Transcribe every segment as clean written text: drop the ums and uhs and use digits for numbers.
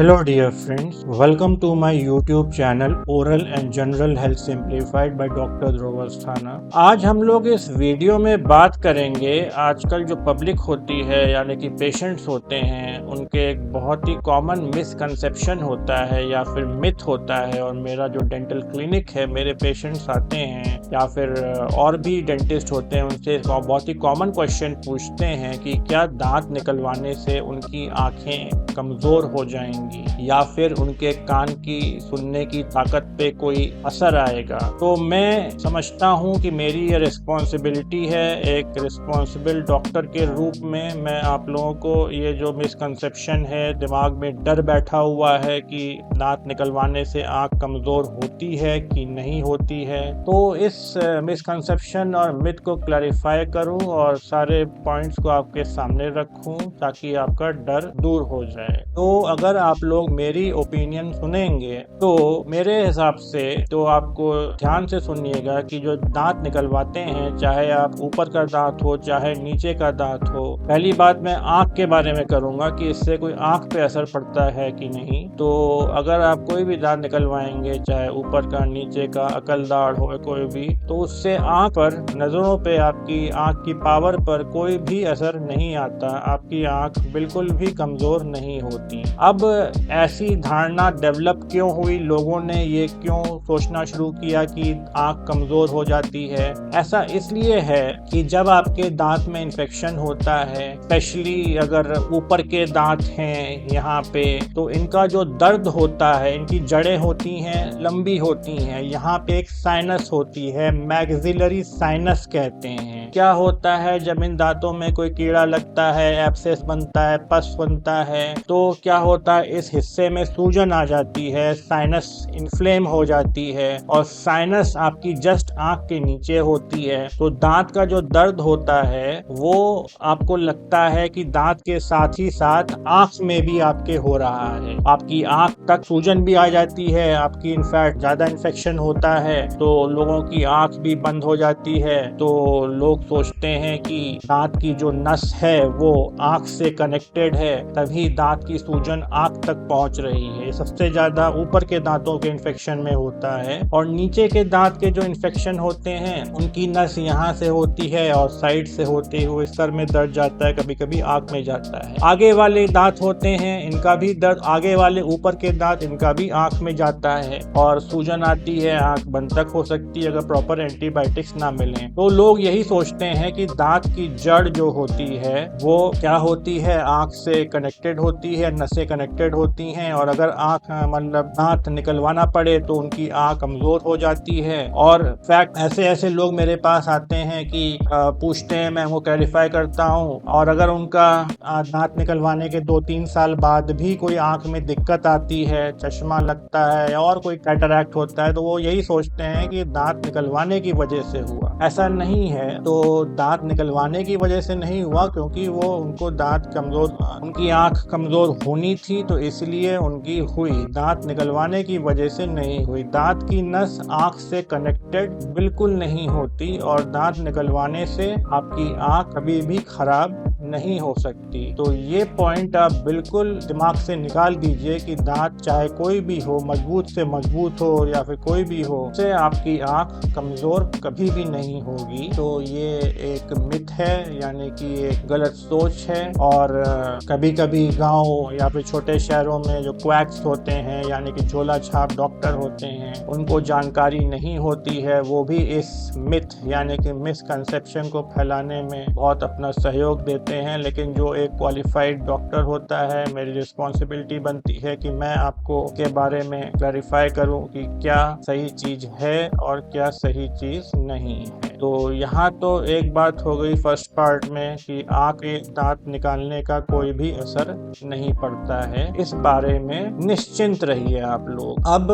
Hello dear friends, welcome to my YouTube channel Oral and General Health Simplified by Dr. ध्रुव अस्थाना। आज हम लोग इस video में बात करेंगे आजकल जो पब्लिक होती है यानी कि पेशेंट्स होते हैं उनके एक बहुत ही कॉमन मिसकंसेप्शन होता है या फिर मिथ होता है। और मेरा जो डेंटल क्लिनिक है मेरे पेशेंट्स आते हैं या फिर और भी डेंटिस्ट होते हैं उनसे बहुत ही कॉमन क्वेश्चन पूछते हैं कि क्या दांत निकलवाने से उनकी आंखें कमज़ोर हो जाएंगी या फिर उनके कान की सुनने की ताकत पे कोई असर आएगा। तो मैं समझता हूँ कि मेरी ये रिस्पॉन्सिबिलिटी है, एक रिस्पॉन्सिबल डॉक्टर के रूप में मैं आप लोगों को ये जो मिसकंसेप्शन है, दिमाग में डर बैठा हुआ है कि दांत निकलवाने से आँख कमज़ोर होती है कि नहीं होती है, तो इस मिसकंसेप्शन और मिथ को क्लैरिफाई करूँ और सारे पॉइंट्स को आपके सामने रखूँ ताकि आपका डर दूर हो जाए। तो अगर आप लोग मेरी ओपिनियन सुनेंगे तो मेरे हिसाब से तो आपको ध्यान से सुनिएगा कि जो दांत निकलवाते हैं, चाहे आप ऊपर का दांत हो चाहे नीचे का दांत हो, पहली बात मैं आंख के बारे में करूंगा कि इससे कोई आंख पे असर पड़ता है कि नहीं। तो अगर आप कोई भी दांत निकलवाएंगे, चाहे ऊपर का नीचे का, अकलदाढ़ हो कोई भी, तो उससे आंख पर, नजरों पे, आपकी आंख की पावर पर कोई भी असर नहीं आता, आपकी आंख बिल्कुल भी कमजोर नहीं होती। अब ऐसी धारणा डेवलप क्यों हुई, लोगों ने ये क्यों सोचना शुरू किया कि आंख कमजोर हो जाती है? ऐसा इसलिए है कि जब आपके दांत में इन्फेक्शन होता है, स्पेशली अगर ऊपर के दांत हैं यहाँ पे, तो इनका जो दर्द होता है, इनकी जड़ें होती हैं, लंबी होती हैं, यहाँ पे एक साइनस होती है, मैक्सिलरी साइनस कहते हैं। क्या होता है जब इन दांतों में कोई कीड़ा लगता है, एब्सेस बनता है, पस बनता है, तो क्या होता है, इस हिस्से में सूजन आ जाती है, साइनस इन्फ्लेम हो जाती है और साइनस आपकी जस्ट आंख के नीचे होती है। तो दांत का जो दर्द होता है वो आपको लगता है कि दांत के साथ ही साथ आंख में भी आपके हो रहा है, आपकी आंख तक सूजन भी आ जाती है, आपकी इनफैक्ट ज्यादा इन्फेक्शन होता है तो लोगों की आंख भी बंद हो जाती है। तो लोग सोचते हैं कि दांत की जो नस है वो आंख से कनेक्टेड है, तभी दांत की सूजन आंख तक पहुंच रही है। सबसे ज्यादा ऊपर के दांतों के इन्फेक्शन में होता है और नीचे के दांत के जो इन्फेक्शन होते हैं उनकी नस यहाँ से होती है और साइड से होते हुए सर में दर्द जाता है, कभी कभी आंख में जाता है। आगे वाले दांत होते हैं, इनका भी दर्द, आगे वाले ऊपर के दांत, इनका भी आंख में जाता है और सूजन आती है, आंख बंद तक हो सकती है अगर प्रॉपर एंटीबायोटिक्स ना मिले। तो लोग यही सोचते हैं कि दांत की जड़ जो होती है वो क्या होती है, आंख से कनेक्टेड होती है, नसें कनेक्टेड होती हैं और अगर आंख मतलब दांत निकलवाना पड़े तो उनकी आंख कमजोर हो जाती है। और फैक्ट ऐसे लोग मेरे पास आते हैं कि पूछते हैं, मैं वो क्लैरिफाई करता हूँ, और अगर उनका दांत निकलवाने के 2-3 साल बाद भी कोई आंख में दिक्कत आती है, चश्मा लगता है और कोई कैटरैक्ट होता है, तो वो यही सोचते हैं कि दांत निकलवाने की वजह से हुआ। ऐसा नहीं है। तो दांत निकलवाने की वजह से नहीं हुआ क्योंकि वो उनको दांत कमजोर, उनकी आंख कमजोर होनी थी तो इसलिए उनकी हुई, दांत निकलवाने की वजह से नहीं हुई। दांत की नस आंख से कनेक्टेड बिल्कुल नहीं होती और दांत निकलवाने से आपकी आंख कभी भी खराब नहीं हो सकती। तो ये पॉइंट आप बिल्कुल दिमाग से निकाल दीजिए कि दांत चाहे कोई भी हो, मजबूत से मजबूत हो या फिर कोई भी हो, उससे आपकी आंख कमजोर कभी भी नहीं होगी। तो ये एक मिथ है, यानी कि एक गलत सोच है। और कभी कभी गांव या फिर छोटे शहरों में जो क्वैक्स होते हैं यानी कि झोला छाप डॉक्टर होते हैं, उनको जानकारी नहीं होती है, वो भी इस मिथ यानी कि मिसकंसेप्शन को फैलाने में बहुत अपना सहयोग देते हैं। लेकिन जो एक क्वालिफाइड डॉक्टर होता है, मेरी रिस्पॉन्सिबिलिटी बनती है कि मैं आपको के बारे में क्लैरिफाई करूं कि क्या सही चीज है और क्या सही चीज नहीं है। तो यहाँ तो एक बात हो गई फर्स्ट पार्ट में कि आंख के दांत निकालने का कोई भी असर नहीं पड़ता है, इस बारे में निश्चिंत रहिए आप लोग। अब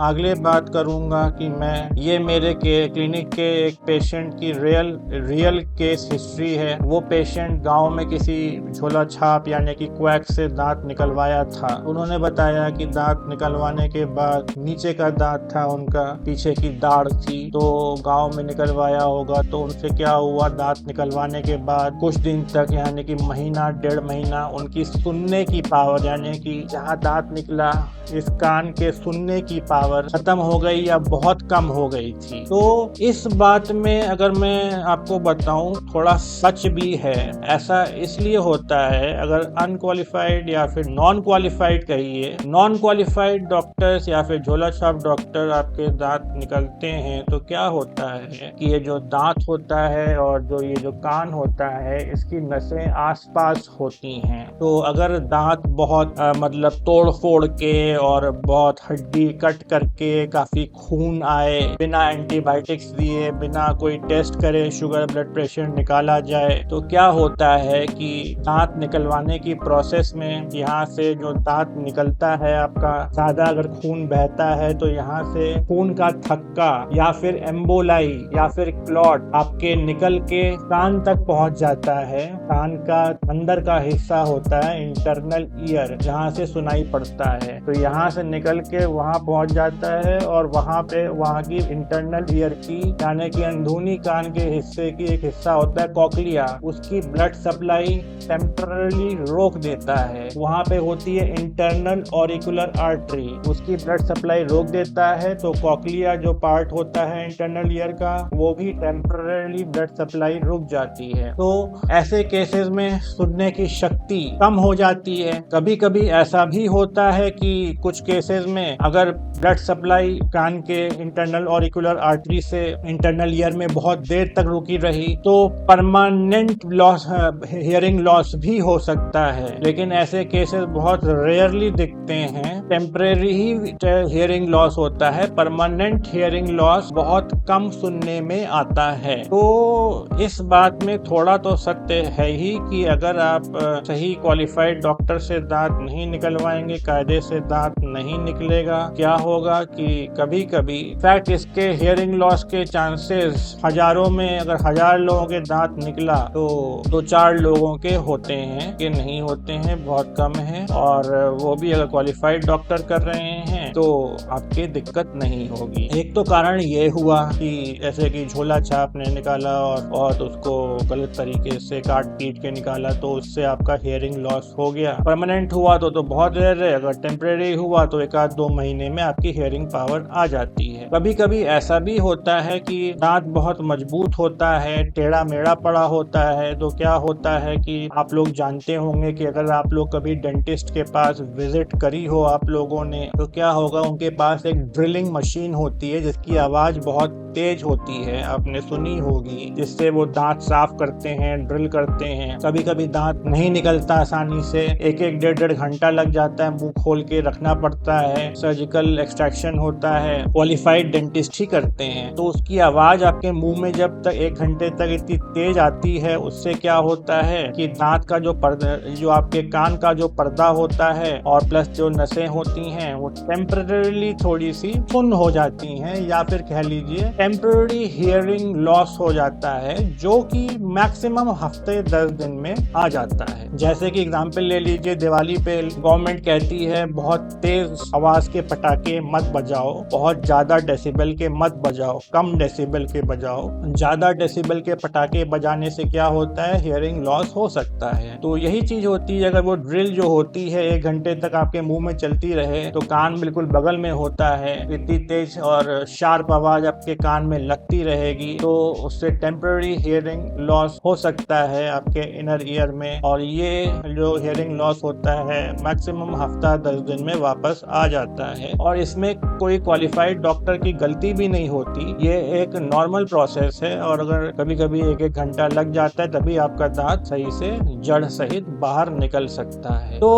अगले बात करूंगा कि मैं ये मेरे के क्लिनिक के एक पेशेंट की रियल केस हिस्ट्री है। वो पेशेंट गांव गांव में किसी झोला छाप यानी कि क्वैक से दांत निकलवाया था। उन्होंने बताया कि दांत निकलवाने के बाद नीचे का दांत था उनका, पीछे की दाढ़ थी, तो गांव में निकलवाया होगा। तो उनसे क्या हुआ, दांत निकलवाने के बाद कुछ दिन तक यानी कि महीना 1.5 महीना उनकी सुनने की पावर यानी कि जहाँ दांत निकला इस कान के सुनने की पावर खत्म हो गई या बहुत कम हो गई थी। तो इस बात में अगर मैं आपको बताऊं थोड़ा सच भी है। ऐसा इसलिए होता है, अगर अनक्वालिफाइड या फिर नॉन क्वालिफाइड कहिए, नॉन क्वालिफाइड डॉक्टर्स या फिर झोला छाप डॉक्टर आपके दांत निकलते हैं तो क्या होता है कि ये जो दांत होता है और ये जो कान होता है इसकी नसें आसपास होती हैं। तो अगर दांत बहुत मतलब तोड़ फोड़ के और बहुत हड्डी कट करके काफी खून आए, बिना एंटीबायोटिक्स दिए, बिना कोई टेस्ट करे शुगर ब्लड प्रेशर निकाला जाए, तो क्या होता है कि दांत निकलवाने की प्रोसेस में यहाँ से जो दांत निकलता है आपका, ज्यादा अगर खून बहता है तो यहाँ से खून का थक्का या फिर एम्बोलाई या फिर क्लॉट आपके निकल के कान तक पहुंच जाता है। कान का अंदर का हिस्सा होता है इंटरनल ईयर, जहाँ से सुनाई पड़ता है, तो यहाँ से निकल के वहाँ पहुंच जाता है और वहाँ पे वहाँ की इंटरनल ईयर की यानी कि अंदरूनी कान के हिस्से की एक हिस्सा होता है कॉकलिया, उसकी ब्लड सप्लाई टेम्पररी रोक देता है। वहाँ पे होती है इंटरनल ऑरिकुलर आर्टरी, उसकी ब्लड सप्लाई रोक देता है। तो कॉकलिया जो पार्ट होता है इंटरनल ईयर का वो भी टेम्पररी ब्लड सप्लाई रुक जाती है। तो ऐसे केसेस में सुनने की शक्ति कम हो जाती है। कभी कभी ऐसा भी होता है कि कुछ केसेस में अगर ब्लड सप्लाई कान के इंटरनल ऑरिकुलर आर्टरी से इंटरनल ईयर में बहुत देर तक रुकी रही तो परमानेंट लॉस, हियरिंग लॉस भी हो सकता है। लेकिन ऐसे केसेस बहुत रेयरली दिखते हैं। टेम्परेरी ही हियरिंग लॉस होता है, परमानेंट हियरिंग लॉस बहुत कम सुनने में आता है। तो इस बात में थोड़ा तो सत्य है ही कि अगर आप सही क्वालिफाइड डॉक्टर से दांत नहीं निकलवाएंगे, कायदे से दांत नहीं निकलेगा, क्या होगा कि कभी कभी फैक्ट इसके हियरिंग लॉस के चांसेस हजारों में, अगर 1000 लोगों के दांत निकला तो 2-4 लोगों के होते हैं, कि नहीं होते हैं, बहुत कम है। और वो भी अगर क्वालिफाइड डॉक्टर कर रहे हैं तो आपके दिक्कत नहीं होगी। एक तो कारण ये हुआ कि जैसे कि झोला छाप ने निकाला और उसको गलत तरीके से काट पीट के निकाला तो उससे आपका हियरिंग लॉस हो गया। परमानेंट हुआ तो बहुत रेयर है, अगर टेम्परेरी हुआ तो 1-2 महीने में आपकी हियरिंग पावर आ जाती है। कभी कभी ऐसा भी होता है कि दांत बहुत मजबूत होता है, टेढ़ा मेढ़ा पड़ा होता है, तो क्या होता है कि आप लोग जानते होंगे कि अगर आप लोग कभी डेंटिस्ट के पास विजिट करी हो आप लोगों ने, तो क्या होगा, उनके पास एक ड्रिलिंग मशीन होती है जिसकी आवाज बहुत तेज होती है, आपने सुनी होगी, जिससे वो दांत साफ करते हैं, ड्रिल करते हैं। कभी कभी दांत नहीं निकलता आसानी से, 1-1 1.5 घंटा लग जाता है, मुंह खोल के रखना पड़ता है, सर्जिकल एक्सट्रैक्शन होता है, क्वालिफाइड डेंटिस्ट ही करते हैं। तो उसकी आवाज आपके मुंह में जब तक 1 घंटे तक इतनी तेज आती है, उससे क्या होता है कि दांत का जो पर्दा, जो आपके कान का जो पर्दा होता है और प्लस जो नसें होती हैं वो टेम्पररीली थोड़ी सी सुन्न हो जाती हैं, या फिर कह लीजिए टेम्पररी हियरिंग लॉस हो जाता है, जो कि मैक्सिमम हफ्ते 10 दिन में आ जाता है। जैसे कि एग्जांपल ले लीजिए, दिवाली पे गवर्नमेंट कहती है बहुत तेज आवाज के पटाखे मत बजाओ, बहुत ज्यादा डेसिबल के मत बजाओ, कम डेसिबल के बजाओ। ज्यादा डेसिबल के पटाखे बजाने से क्या होता है, हियरिंग लॉस हो सकता है। तो यही चीज होती है, अगर वो ड्रिल जो होती है 1 घंटे तक आपके मुंह में चलती रहे तो कान बिल्कुल बगल में होता है, इतनी तेज और शार्प आवाज आपके कान में लगती रहेगी, तो उससे टेम्पररी हियरिंग लॉस हो सकता है आपके इनर ईयर में। और ये जो हियरिंग लॉस होता है मैक्सिमम हफ्ता 10 दिन में वापस आ जाता है, और इसमें कोई क्वालिफाइड डॉक्टर की गलती भी नहीं होती, ये एक नॉर्मल प्रोसेस है। और अगर कभी कभी 1-1 घंटा लग जाता है तभी आपका दांत सही से जड़ सहित बाहर निकल सकता है। तो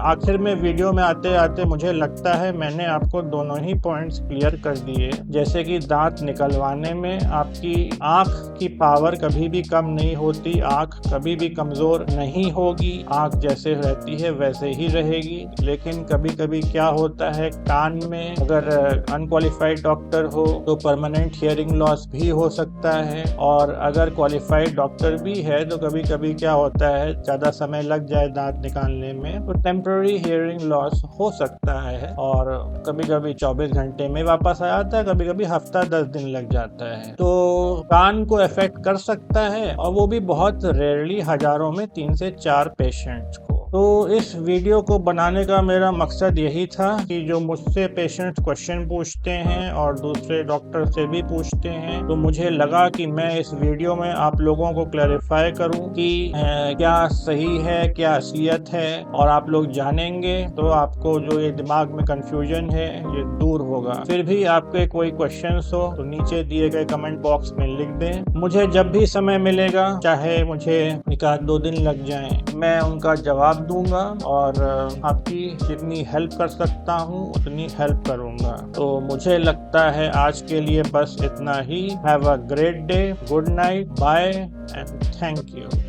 आखिर में वीडियो में आते आते मुझे लगता है मैंने आपको दोनों ही पॉइंट्स क्लियर कर दिए। जैसे कि दांत निकलवाने में आपकी आंख की पावर कभी भी कम नहीं होती, आंख कभी भी कमजोर नहीं होगी, आंख जैसे रहती है वैसे ही रहेगी। लेकिन कभी कभी क्या होता है, कान में अगर अनक्वालिफाइड डॉक्टर हो तो परमानेंट हियरिंग लॉस भी हो सकता है, और अगर क्वालिफाइड डॉक्टर भी है तो कभी कभी क्या होता है, ज्यादा समय लग जाए दांत निकालने में तो टेम्पररी हियरिंग लॉस हो सकता है, और कभी कभी 24 घंटे में वापस आ जाता है, कभी कभी हफ्ता 10 दिन लग जाता है। तो कान को अफेक्ट कर सकता है, और वो भी बहुत रेयरली, हजारों में 3 से 4 पेशेंट्स को। तो इस वीडियो को बनाने का मेरा मकसद यही था कि जो मुझसे पेशेंट्स क्वेश्चन पूछते हैं और दूसरे डॉक्टर से भी पूछते हैं, तो मुझे लगा कि मैं इस वीडियो में आप लोगों को क्लैरिफाई करूं कि क्या सही है, क्या असलियत है, और आप लोग जानेंगे तो आपको जो ये दिमाग में कंफ्यूजन है ये दूर होगा। फिर भी आपके कोई क्वेश्चंस हो तो नीचे दिए गए कमेंट बॉक्स में लिख दें। मुझे जब भी समय मिलेगा, चाहे मुझे 1-2 दिन लग जाएं, मैं उनका जवाब दूंगा, और आपकी जितनी हेल्प कर सकता हूं उतनी हेल्प करूंगा। तो मुझे लगता है आज के लिए बस इतना ही। Have a great day, good night, bye and thank you.